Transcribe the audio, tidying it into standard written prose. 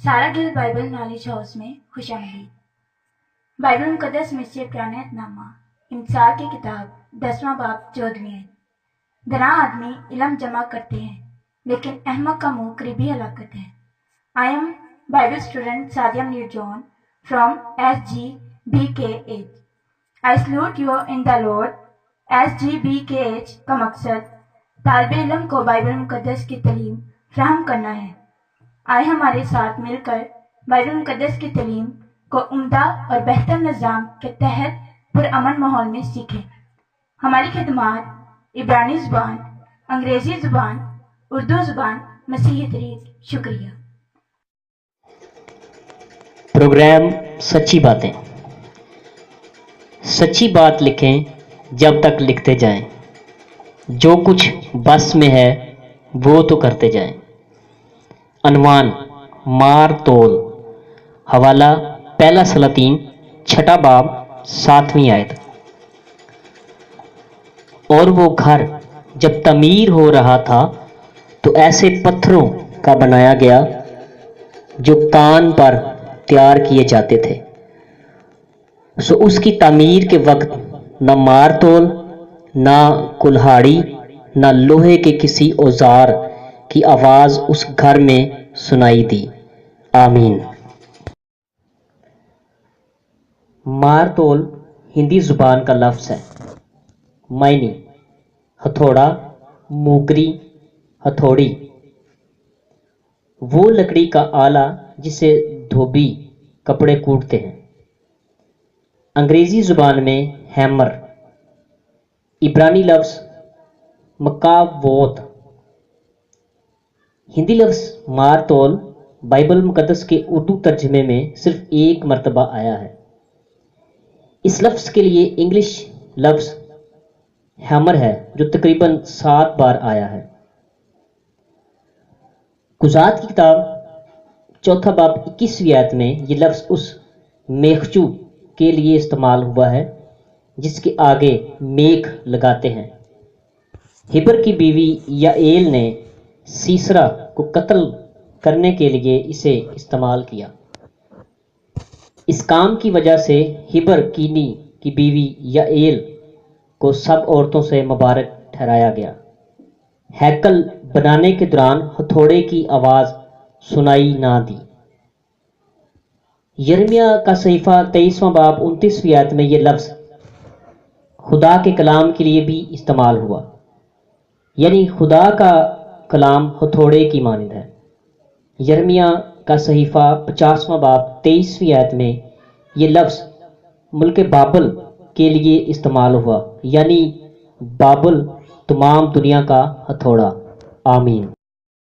सारा Gill Bible knowledge house में खुशामदीद। Bible मुकद्दस में से पुरानामा इंसाल की किताब 10वां बाब 14वीं आयत। दना आदमी इल्म जमा करते हैं लेकिन अहमक का मुंह करीबी हलाकत है। I am Bible student Sadia Mir John from SGBKH। I salute you in the Lord. SGBKH का मकसद तालिब इल्म को बाइबल मुकद्दस की तालीम फराहम करना है। आए हमारे साथ मिलकर बाइबल मुकद्दस की तालीम को उम्दा और बेहतर निज़ाम के तहत पुरअमन माहौल में सीखें। हमारी खिदमत इब्रानी ज़ुबान, अंग्रेज़ी ज़ुबान, उर्दू ज़ुबान, मसीही तरीक़। शुक्रिया। प्रोग्राम सच्ची बातें। सच्ची बात लिखें जब तक लिखते जाएं। जो कुछ बस में है वो तो करते जाएं। अनवान मार तोल। हवाला पहला सलातीन 6 बाब 7वीं आयत। और वो घर जब तमीर हो रहा था तो ऐसे पत्थरों का बनाया गया जो कान पर तैयार किए जाते थे। सो उसकी तामीर के वक्त न मार तोल, न कुल्हाड़ी, न लोहे के किसी औजार की आवाज़ उस घर में सुनाई दी। आमीन। मार तोल हिंदी ज़ुबान का लफ्ज़ है। मायनी हथौड़ा, मूगरी, हथौड़ी। वो लकड़ी का आला जिसे धोबी कपड़े कूटते हैं। अंग्रेज़ी ज़ुबान में हैमर। इब्रानी लफ्ज़ मकावोत। हिंदी लफ्ज़ मार तोल बाइबल मुकद्दस के उर्दू तर्जमे में सिर्फ एक मरतबा आया है। इस लफ्ज़ के लिए इंग्लिश लफ्ज़ हैमर है जो तकरीबन 7 बार आया है। गुज़ात की किताब 4 बाब 21वीं आयत में ये लफ्ज़ उस मेखचू के लिए इस्तेमाल हुआ है जिसके आगे मेख लगाते हैं। हिबर की बीवी याएल ने सीसरा को कत्ल करने के लिए इसे इस्तेमाल किया। इस काम की वजह से हिबर कीनी की बीवी याएल को सब औरतों से मुबारक ठहराया गया। हैकल बनाने के दौरान हथौड़े की आवाज़ सुनाई ना दी। यिर्मयाह का सहीफा 23वां बाब 29वीं आयत में यह लफ्ज़ खुदा के कलाम के लिए भी इस्तेमाल हुआ, यानी खुदा का कलाम हथौड़े की मानिंद है। यिर्मयाह का सहीफा 50वां बाब 23वीं आयत में यह लफ्ज़ मुल्क बाबल के लिए इस्तेमाल हुआ, यानी बाबल तमाम दुनिया का हथौड़ा। आमीन।